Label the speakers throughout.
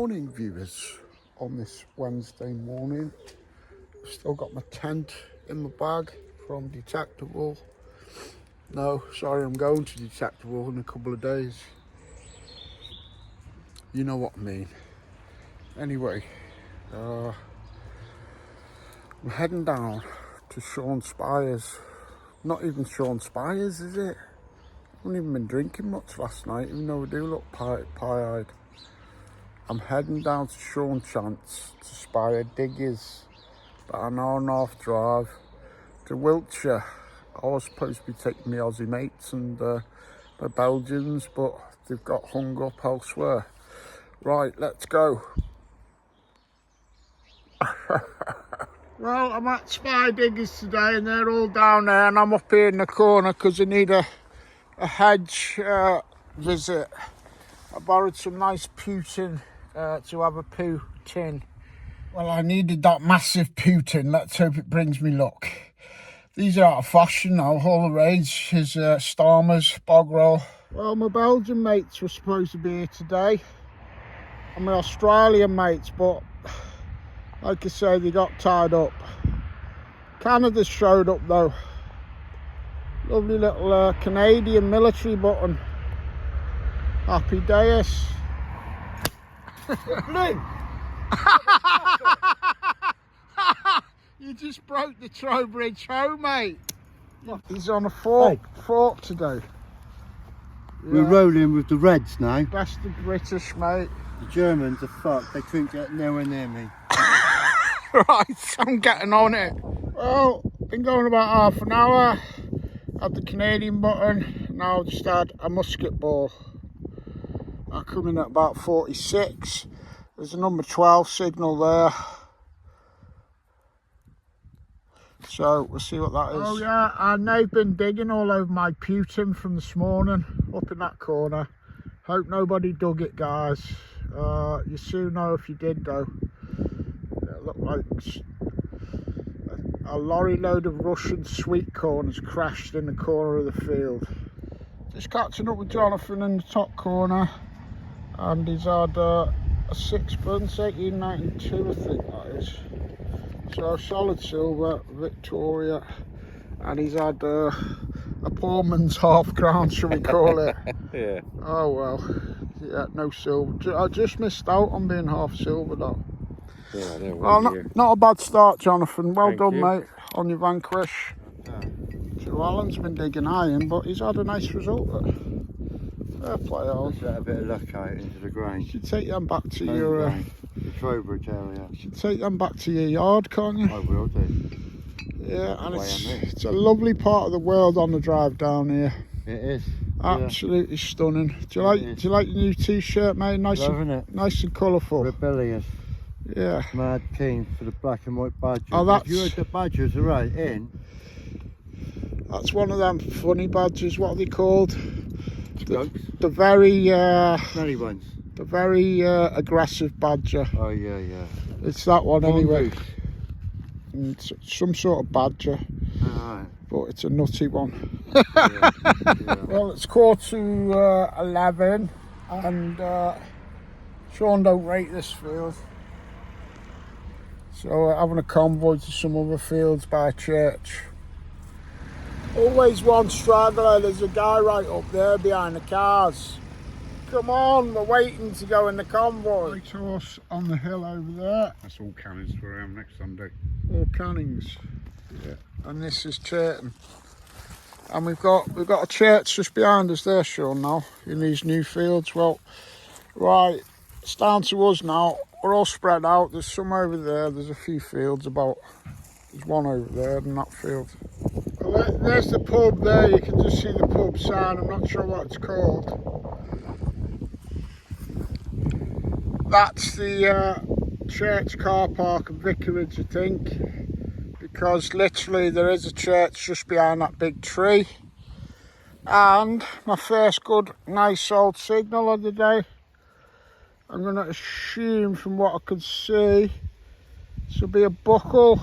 Speaker 1: morning, viewers. On this Wednesday morning, I've still got my tent in my bag from Detectable. No, sorry, I'm going to Detectable in a couple of days. You know what I mean. Anyway, I'm heading down to Sean Spire's. Not even Sean Spire's, is it? I haven't even been drinking much last night, even though I do look pie-eyed. I'm heading down to Sean Chance to Spire Diggers, about an hour and a half drive to Wiltshire. I was supposed to be taking my Aussie mates and my Belgians, but they've got hung up elsewhere. Right, let's go. Well, I'm at Spire Diggers today and they're all down there and I'm up here in the corner because I need a hedge visit. I borrowed some nice putin to have a poo tin. Well, I needed that massive putin. Let's hope it brings me luck. These are out of fashion now. All the rage is Starmers, bog roll. Well, my Belgian mates were supposed to be here today, and my Australian mates, but like I say, they got tied up. Canada showed up though. Lovely little Canadian military button. Happy days. Blue. You just broke the Trowbridge home, mate. He's on a fork today.
Speaker 2: We're rolling with the Reds now.
Speaker 1: Best of British, mate.
Speaker 2: The Germans are fucked. They couldn't get nowhere near me.
Speaker 1: Right, I'm getting on it. Well, been going about half an hour. Had the Canadian button. Now I've just had a musket ball. I come in at about 46. There's a number 12 signal there. So we'll see what that is. Oh yeah, and they've been digging all over my putin from this morning, up in that corner. Hope nobody dug it, guys. You soon know if you did though. It looked like a lorry load of Russian sweet corn has crashed in the corner of the field. Just catching up with Jonathan in the top corner. And he's had a sixpence, 1892 I think that is. So solid silver, Victoria, and he's had a poor man's half crown, shall we call it?
Speaker 2: Yeah.
Speaker 1: Oh well, yeah, no silver. I just missed out on being half silver though.
Speaker 2: Yeah,
Speaker 1: well, not a bad start, Jonathan. Well
Speaker 2: Thank
Speaker 1: done,
Speaker 2: you.
Speaker 1: mate, on your vanquish. Joe Allen's been digging iron, but he's had a nice result there. Fair play, Alan.
Speaker 2: Let a bit of luck out into the ground.
Speaker 1: You should take them back to your
Speaker 2: the Trowbridge area.
Speaker 1: you should take them back to your yard, can't you?
Speaker 2: I will do.
Speaker 1: Yeah, and it's a lovely part of the world on the drive down here.
Speaker 2: It is.
Speaker 1: Absolutely stunning. Do you like your new t-shirt, mate? Nice and colourful.
Speaker 2: Rebellious.
Speaker 1: Yeah.
Speaker 2: Mad keen for the black and white badgers.
Speaker 1: Oh, that's...
Speaker 2: If you heard the badgers are right in.
Speaker 1: That's one of them funny badgers. What are they called? The very
Speaker 2: Smelly ones.
Speaker 1: The very aggressive badger.
Speaker 2: Oh yeah, yeah.
Speaker 1: It's that one anyway.
Speaker 2: Goose.
Speaker 1: It's some sort of badger.
Speaker 2: Alright.
Speaker 1: But it's a nutty one.
Speaker 2: Yeah.
Speaker 1: Well, it's 11:15 and Sean don't rate this field. So we're having a convoy to some other fields by church. Always one straggler. There's a guy right up there behind the cars. Come on, we're waiting to go in the convoy. White horse on the hill over there.
Speaker 3: That's all Cannings for next Sunday.
Speaker 1: All Cannings. Yeah. And this is Churton. And we've got a church just behind us there, Sean, now in these new fields. Well, right, it's down to us now. We're all spread out. There's some over there. There's a few fields about. There's one over there in that field. Well, there's the pub there. You can just see the pub sign. I'm not sure what it's called. That's the church car park and vicarage, I think, because literally there is a church just behind that big tree. And my first good, nice old signal of the day. I'm going to assume from what I could see, this will be a buckle.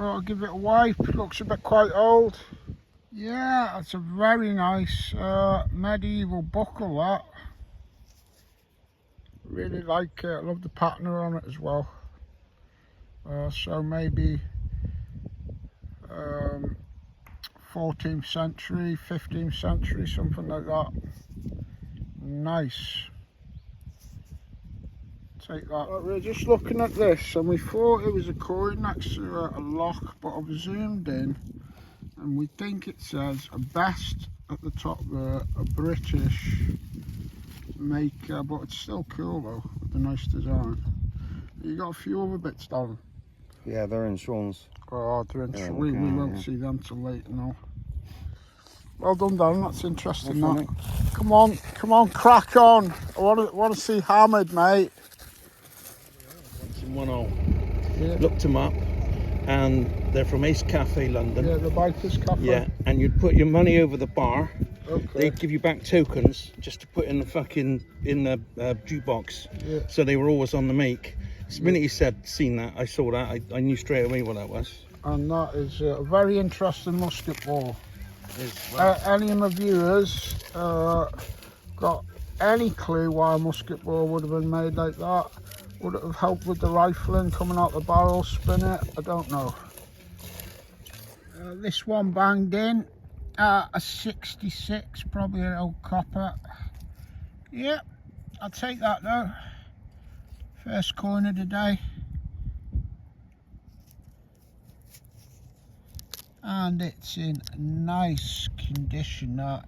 Speaker 1: I'll give it a wipe. Looks a bit quite old. Yeah, it's a very nice medieval buckle, that. Really like it. I love the pattern on it as well. So maybe 14th century, 15th century, something like that. Nice. Take that. Right, we're just looking at this and we thought it was a coin next to a lock, but I've zoomed in and we think it says a best at the top there, a British maker, but it's still cool though, with the nice design. You got a few other bits down.
Speaker 2: Yeah, they're in Sean's.
Speaker 1: Oh, they're in we won't see them till later now. Well done, Darren, that's interesting. That. Come on, crack on. I want to see Hammered, mate.
Speaker 4: In 1-0. Yeah. Looked them up, and they're from Ace Cafe, London.
Speaker 1: Yeah, the Bikers Cafe.
Speaker 4: Yeah, and you'd put your money over the bar.
Speaker 1: Okay.
Speaker 4: They'd give you back tokens just to put in the jukebox.
Speaker 1: Yeah.
Speaker 4: So they were always on the make. The minute you seen that, I saw that, I knew straight away what that was.
Speaker 1: And that is a very interesting musket ball.
Speaker 4: Well.
Speaker 1: Any of my viewers got any clue why a musket ball would have been made like that? Would it have helped with the rifling, coming out the barrel, spin it? I don't know. This one banged in, a 66, probably an old copper. Yep, I'll take that though. First coin of the day. And it's in nice condition, that.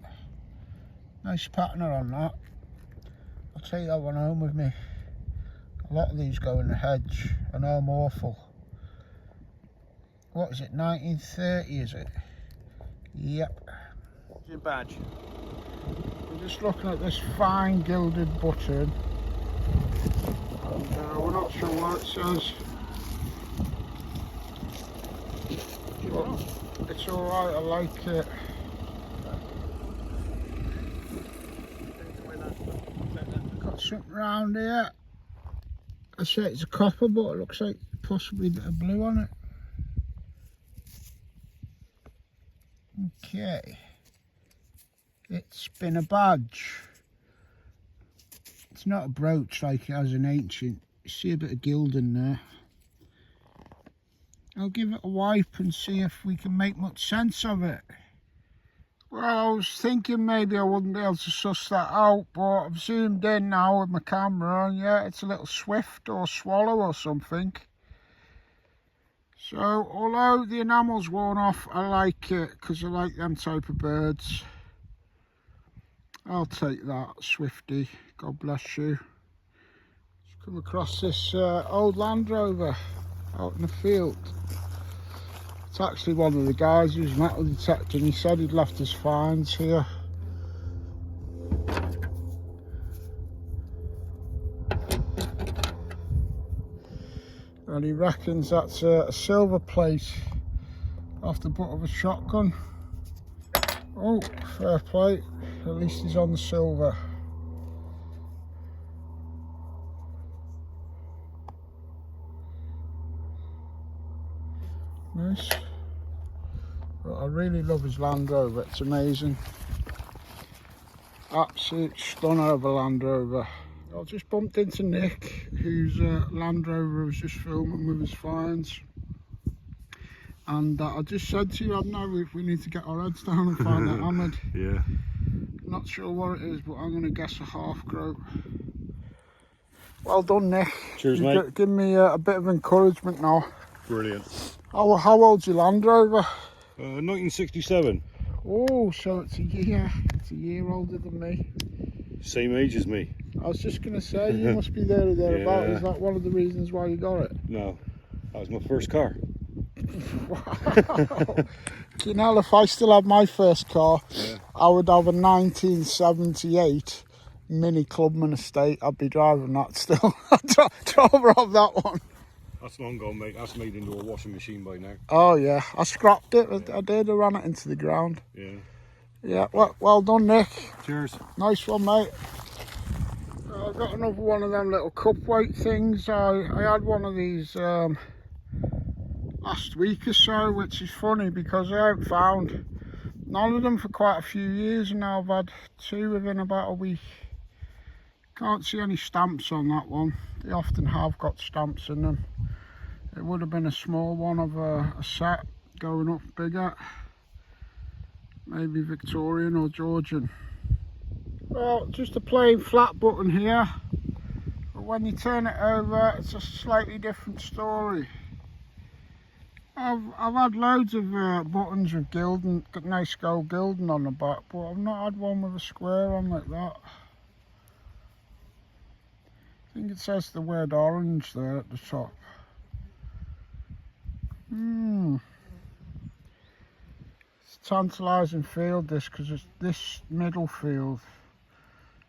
Speaker 1: Nice pattern on that. I'll take that one home with me. A lot of these go in the hedge. I know I'm awful. What is it, 1930 is it? Yep.
Speaker 4: What's your badge?
Speaker 1: We're just looking at this fine gilded button. And we're not sure what it says. But it's alright, I like it. Got something round here. I say it's a copper, but it looks like possibly a bit of blue on it. Okay. It's been a badge. It's not a brooch like it has in ancient. You see a bit of gilding there. I'll give it a wipe and see if we can make much sense of it. Well, I was thinking maybe I wouldn't be able to suss that out, but I've zoomed in now with my camera and yeah, it's a little swift or swallow or something. So, although the enamel's worn off, I like it because I like them type of birds. I'll take that, Swifty. God bless you. Just come across this old Land Rover out in the field. It's actually one of the guys who's metal detecting. He said he'd left his finds here. And he reckons that's a silver plate off the butt of a shotgun. Oh, fair play. At least he's on the silver. Nice. But I really love his Land Rover, it's amazing. Absolute stunner of a Land Rover. I just bumped into Nick, whose Land Rover was just filming with his finds. And I just said to you, now we need to get our heads down and find that hammered.
Speaker 3: Yeah.
Speaker 1: Not sure what it is, but I'm going to guess a half groat. Well done, Nick.
Speaker 3: Cheers,
Speaker 1: you
Speaker 3: mate.
Speaker 1: Give me a bit of encouragement now.
Speaker 3: Brilliant.
Speaker 1: How old's your Land Rover?
Speaker 3: 1967.
Speaker 1: Oh, so it's a year older than me.
Speaker 3: Same age as me.
Speaker 1: I was just going to say, you must be there or thereabout.
Speaker 3: Yeah.
Speaker 1: Is that one of the reasons why you got it?
Speaker 3: No, that was my first car.
Speaker 1: Wow. You know, if I still had my first car, yeah, I would have a 1978 Mini Clubman Estate. I'd be driving that still. I'd rather have that one.
Speaker 3: That's long gone, mate. That's made into a washing machine by now.
Speaker 1: Oh yeah, I scrapped it. I did. I ran it into the ground.
Speaker 3: Yeah.
Speaker 1: Yeah. Well done, Nick.
Speaker 3: Cheers.
Speaker 1: Nice one, mate. I got another one of them little cup weight things. I had one of these. last week or so, which is funny because I haven't found none of them for quite a few years, and now I've had 2 within about a week. Can't see any stamps on that one. They often have got stamps in them. It would have been a small one of a set going up bigger, maybe Victorian or Georgian. Well, just a plain flat button here, but when you turn it over it's a slightly different story. I've had loads of buttons with gilding, nice gold gilding on the back, but I've not had one with a square on like that. I think it says the word orange there at the top. It's a tantalising field this, because this middle field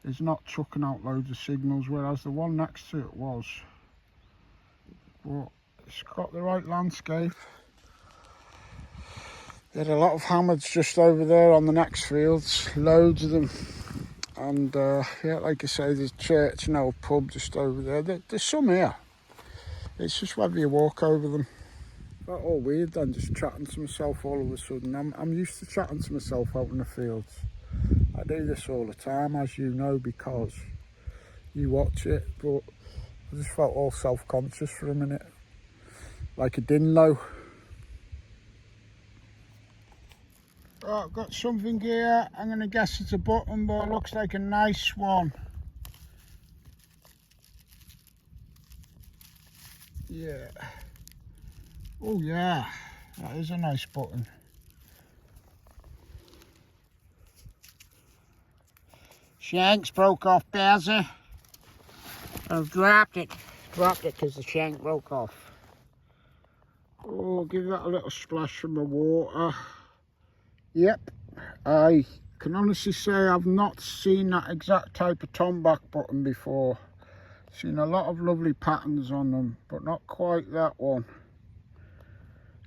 Speaker 1: is not chucking out loads of signals, whereas the one next to it was. But it's got the right landscape. There's a lot of hammers just over there on the next fields, loads of them. And yeah, like I say, there's a church and old pub just over there. There's some here. It's just whether you walk over them. Got all weird then, just chatting to myself all of a sudden. I'm used to chatting to myself out in the fields. I do this all the time, as you know, because you watch it, but I just felt all self-conscious for a minute, like a dinlow. Oh, I've got something here. I'm going to guess it's a button, but it looks like a nice one. Yeah. Oh yeah, that is a nice button. Shank's broke off, Bazzer. I've dropped it. Dropped it because the shank broke off. Oh, give that a little splash from the water. Yep, I can honestly say I've not seen that exact type of tomback button before. Seen a lot of lovely patterns on them, but not quite that one.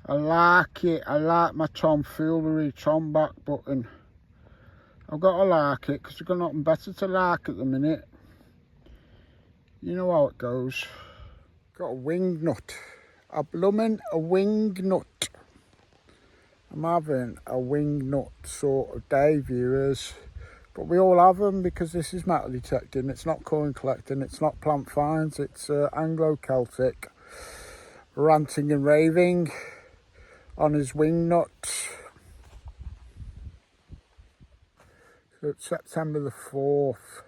Speaker 1: I like it. I like my tomfoolery tomback button. I've got to like it because I've got nothing better to like at the minute. You know how it goes. Got a wing nut. A blooming wing nut. I'm having a wing nut sort of day, viewers. But we all have them because this is metal detecting. It's not coin collecting. It's not plant finds. It's Anglo Celtic ranting and raving on his wing nut. So it's September the 4th.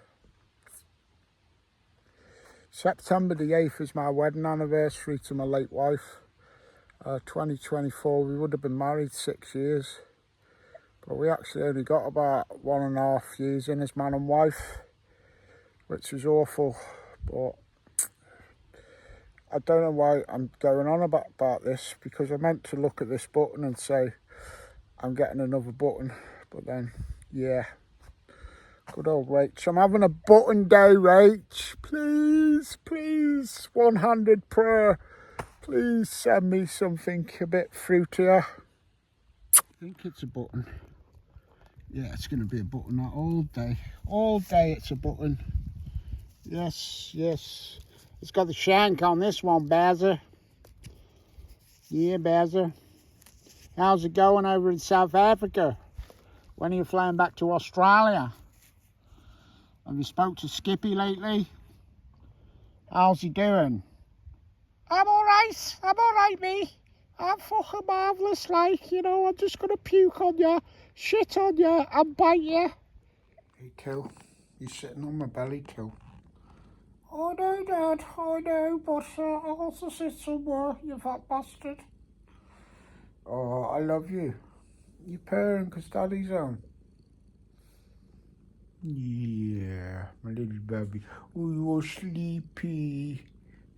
Speaker 1: September the 8th is my wedding anniversary to my late wife. 2024, we would have been married 6 years. But we actually only got about 1.5 years in as man and wife, which was awful. But I don't know why I'm going on about this, because I meant to look at this button and say I'm getting another button. But then, yeah, good old Rach. I'm having a button day, Rach. Please, please, 100 prayer. Please send me something a bit fruitier. I think it's a button. Yeah, it's going to be a button all day. All day it's a button. Yes, yes. It's got the shank on this one, Bazzer. Yeah, Bazzer. How's it going over in South Africa? When are you flying back to Australia? Have you spoke to Skippy lately? How's he doing? I'm alright, me. I'm fucking marvellous, like, you know, I'm just gonna puke on you, shit on you, and bite you. Hey, Kill, you're sitting on my belly, Kill. I know, Dad, I know, but I also sit somewhere, you fat bastard. Oh, I love you. You're purring because Daddy's home. Yeah, my little baby. Oh, you're sleepy.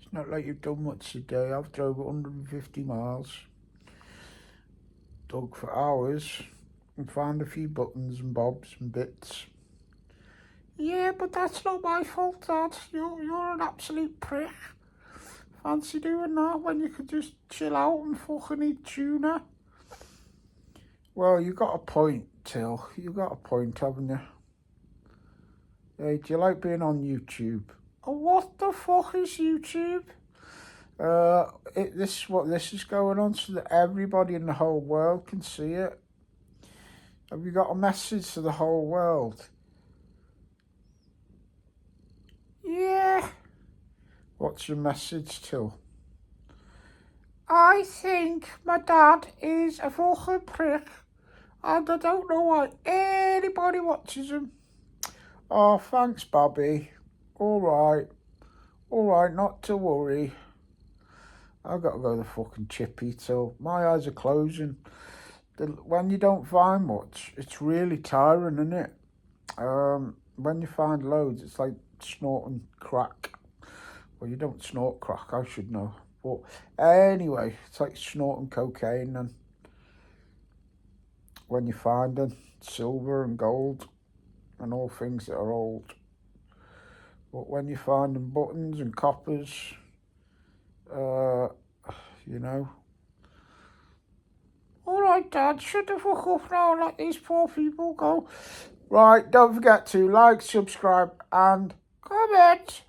Speaker 1: It's not like you've done much today. I've drove 150 miles. Dug for hours and found a few buttons and bobs and bits. Yeah, but that's not my fault, Dad. You're an absolute prick. Fancy doing that when you could just chill out and fucking eat tuna? Well, you got a point, Till. You got a point, haven't you? Hey, do you like being on YouTube? Oh, what the fuck is YouTube? This is going on so that everybody in the whole world can see it. Have you got a message to the whole world? Yeah. What's your message, Till? I think my dad is a fucking prick, and I don't know why anybody watches him. Oh, thanks, Bobby. All right, not to worry. I've got to go to the fucking chippy till my eyes are closing. When you don't find much, it's really tiring, isn't it? When you find loads, it's like snorting crack. Well, you don't snort crack, I should know. But anyway, it's like snorting cocaine, and when you find them, silver and gold and all things that are old. But when you find them buttons and coppers, you know. All right, Dad, shut the fuck up now and let these poor people go. Right, don't forget to like, subscribe and comment.